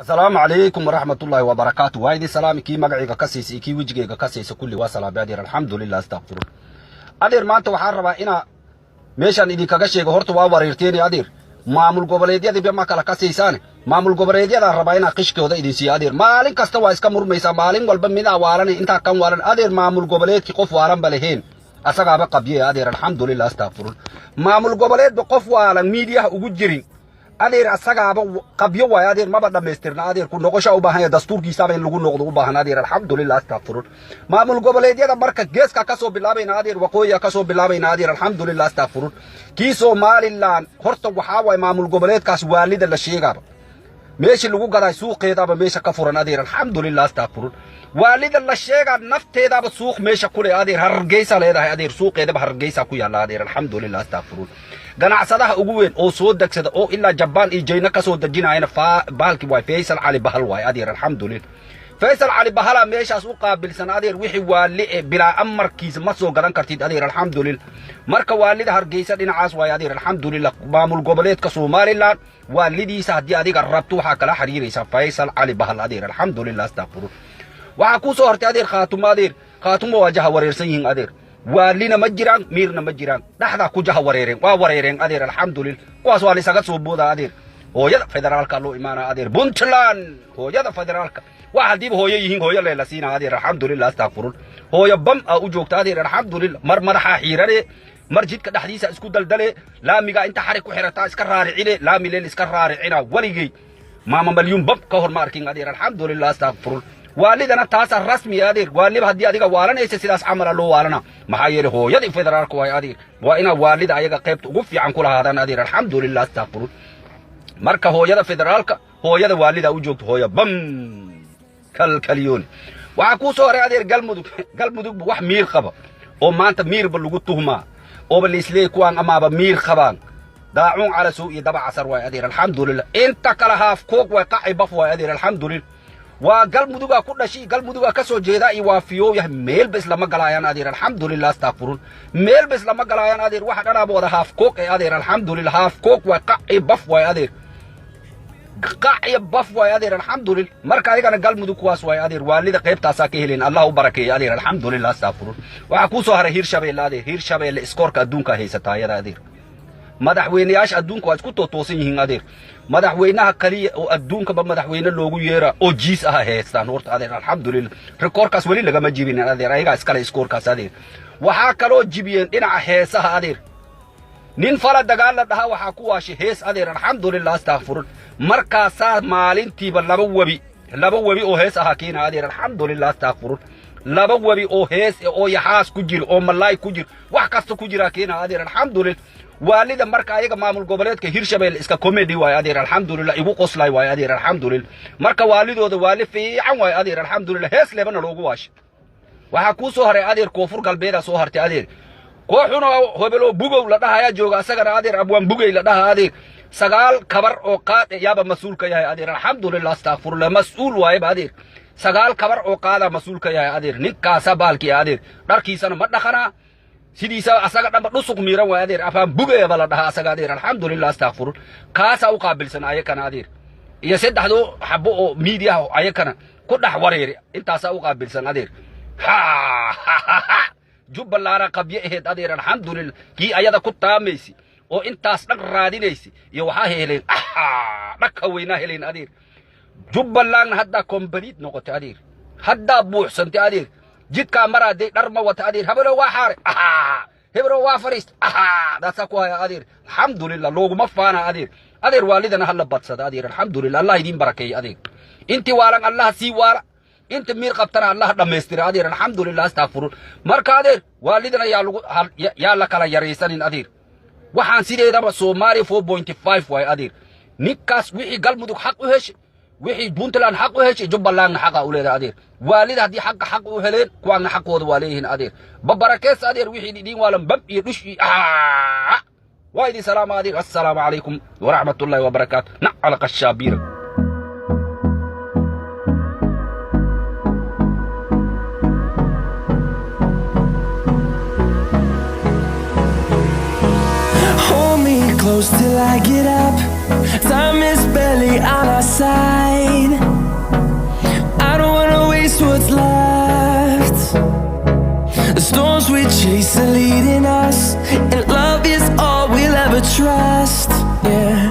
السلام عليكم ورحمة الله وبركاته. وايدي سلامي كي مقعيقا كسيسي كي وجيقا كسيسي كل وسلام أدير الحمد لله استغفر أدير ما أنت وحاربا إنا ميشان إدي كاقشيقا هورتو واريرتيني أدير maamul goboleedyada bema kala kasaysan maamul goboleedyada rabayna qishkooda idinsi adeer maalin kasta waa iska murmaysa maalin walba mid awaalan inta kan waalan adeer maamul goboleedki qof waalan balaheen asagaaba qabiye adeer alxamdulillah astaghfirun maamul goboleed qof waalan media ugu jirin adeer asagaaba qabiyo waa adeer maba dhameystirna adeer ku noqosha u baahan dastuurkiisa in lagu noqdo u baahan adeer alxamdulillah astaghfirun maamul goboleedyada marka geeska ka soo bilaabayna adeer waqooyiga ka soo bilaabayna adeer alxamdulillah astaghfirun kii Somaliland horta waxa way maamul goboleedkaas waalida la sheegaba meeshii lagu gaday suuqeedaba meesha ka furan adeer alxamdulillah astaghfirun waalida la sheega nafteedaba suuq meesha kule adeer hargeysa leedahay adeer suuqeedaba hargeysa ku yaala adeer alxamdulillah astaghfirun ganacsadaha ugu weyn oo soo dagsada oo ilaa Japan iyo China ka soo dajinayna baalki way Faisal Ali Bahal way adeer alxamdulillah Faisal Ali Bahal meeshaas u qaabilsan adeer wixii waali bila amarkiisa ma soo garan kartid adeer alxamdulillah marka waalida hargeysa dhinacaas way adeer alxamdulillah maamul goboleedka Somaliland waalidiisa hadii adiga rabto waxa kala xiriiraysa Faisal Ali Bahal adeer alxamdulillah astaghfirun waxa ku soo hortay adeer khaatumo wajaha wareersan yihiin adeer waalina ma jiraan miirna ma jiraan dhaxda ku jaha wareereen waa wareereen adeer alxamdulillah kuwaas waa isaga soo booda adeer hooyada federaalka loo imaana adeer Puntland hooyada federaalka waxa dib hooyo yihiin hooyo leela siina adeer alxamdulillah astaghfirun hooyo bam u joogta adeer alxamdulillah mar madaxa xiirade marjidka dhaxdiisa isku daldale laamiga inta xarig ku xirata iska raaricine laami leel iska raaricina waligay maama malyun bam ka hor markin adeer alxamdulillah astaghfirun waalidana taasa rasmi adeer waalib hadii adiga waalanaysa sidaas amal loo waalana maxaa yeelay hooyada federaalka way adeer waa ina waalida ayaga qaybta ugu fiican kula haadaan adeer alxamdulillah astaghfirun marka hooyada federaalka hooyada waalida u joogto hooyo bam kalkaliyoon waxa ku soo horay adeer galmudug wax miir qaba oo maanta miirba lagu tuhmaa oo balislee kuwan amaaba miir qabaan daacun ala suu iyo daba casar way adeer alxamdulillah inta kala haaf koog way qacay baf way adeer alxamdulillah waa galmuduga ku dhashay galmuduga ka soo jeeda iyo waafiyo yah meel bas lama galayaan adeer alxamdulillah astaghfirun meel bas lama galayaan adeer waxa dhanaaba wada haaf koog ay adeer alxamdulillah haaf koog way qacay baf way adeer قاعي بف واي أدير الحمد لله مركا يجانا قلب مدوك واس واي أدير والد قيب تاساكي هلين الله بركة أدير الحمد لله استغفر وعكوسو هره هير شبيل أدير هير شبيل إسكور كدونكا هي ستايا أدير مدحوينياش أدونكو أسكتو توسين هين أدير مدحوينها كلي أدونكا بمدحوين اللوجو يرا أو جيس هيستان ورت أدير الحمد لله ركور كاس ولي لقى مجيبين أدير أيها إسكال إسكور كاس أدير وحاكلو جيبين إن هيسها أدير nin fala dagaal la dhaha waxa ku waashi hees adeer alxamdulillah astaghfirun marka saa maalintiiba laba wabi oo hees aha kiina adeer alxamdulillah astaghfirun laba wabi oo hees oo yaxaas ku jir oo malaay ku jir wax kasta ku jira kiina adeer alxamdulillah waalida marka ayaga maamul goboleedka hirshabeel iska comedy way adeer alxamdulillah igu qoslay way adeer alxamdulillah marka waalidooda waali fiican way adeer alxamdulillah hees leebana loogu waashi waxa ku soo haray adeer koonfur galbeeda soo hartay adeer kooxuna hobelo bugow la dhahayaa jooga asagana adeer abwaan bugay la dhahaa adeer sagaal kabar oo qaad yaaba mas'uul ka yahay adeer alxamdulillah astaghfirullah mas'uul waaye adeer sagaal kabar oo qaada mas'uul ka yahay adeer ninkaasa baalki adeer dharkiisana ma dhaqana sidiisa asaga dhanba dhusuq miiran waa adeer afaan bugay la dhahaa asaga adeer alxamdulillah astaghfirullah kaasa u qaabilsan ayakana adeer iyo saddexdo xabo oo media ayakana ku dhax wareeri intaasa u qaabilsan adeer jubbaland qabiye aheed adeer alxamdulillah kii ayada ku taameysi oo intaas dhaq raadinaysi iyo waxa heleen dhaka weyna heleen adeer jubbaland hadda complete noqotay adeer hadda buuxsantay adeer jidka maraaday dharma wata adeer hablo waa xaare hebro waa fariist daasa ku haya adeer alxamdulillah looguma faana adeer waalidana hal badsada adeer alxamdulillah allah idin barakeeyo adeer inti waalan allah si waala انت مير قبطنا الله دمستر ادير الحمد لله استغفر marka adeer waalidana yaa la kala yareysanin adeer waxaan sideedaba Soomaali 4.5 way adeer ninkaas wixii galmudug xaq u heshay wixii Puntland xaq u heshay Jubbaland xaq u leedahay adeer waalid hadii xaq u heleen kuwana xaqooda waa leeyihiin adeer babarakees adeer wixii dhidin waalan bab iyo dhushi waaydi salaam adeer assalaamu alaykum wa rahmatullahi wa barakatuh na'al qashabira close till I get up. Time is barely on our side. The storms we chase are leading us, and love is all we'll ever trust. Yeah.